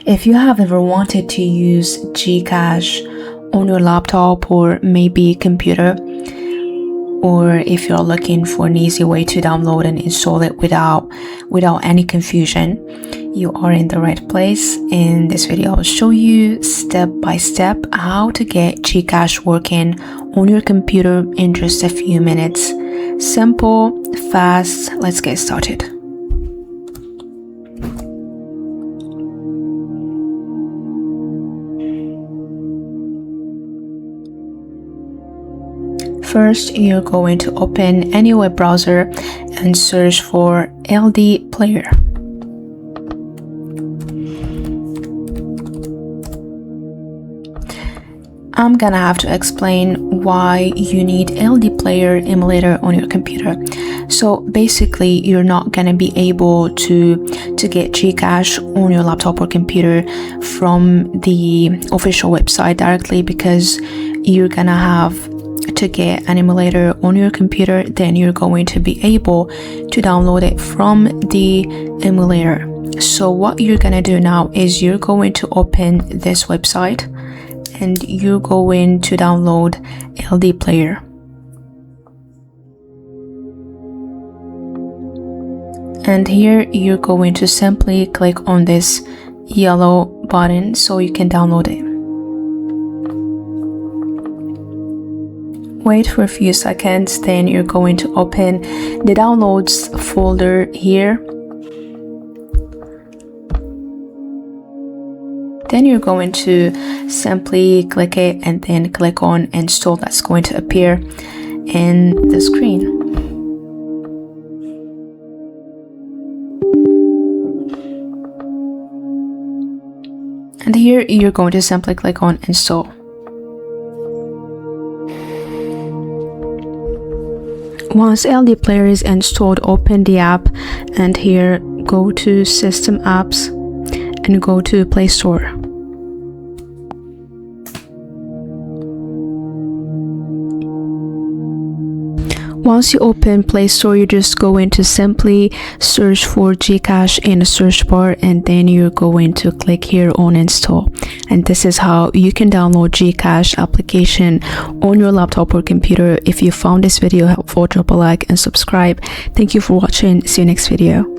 If you have ever wanted to use GCash on your laptop or maybe computer, or if you're looking for an easy way to download and install it without any confusion, you are in the right place. In this video, I'll show you step by step how to get GCash working on your computer in just a few minutes. Simple, fast, let's get started. First, you're going to open any web browser and search for LD Player. I'm gonna have to explain why you need LD Player emulator on your computer. So basically, you're not gonna be able to get GCash on your laptop or computer from the official website directly, because you're gonna have to get an emulator on your computer. Then you're going to be able to download it from the emulator. So what you're gonna do now is you're going to open this website and you're going to download LD Player. And here you're going to simply click on this yellow button so you can download it. Wait for a few seconds, then you're going to open the downloads folder here. Then you're going to simply click it and then click on install. That's going to appear in the screen. And here you're going to simply click on install. Once LD Player is installed, open the app and here go to System Apps and go to Play Store. Once you open Play Store, you're just going to simply search for GCash in the search bar, and then you're going to click here on install. And this is how you can download GCash application on your laptop or computer. If you found this video helpful, drop a like and subscribe. Thank you for watching. See you next video.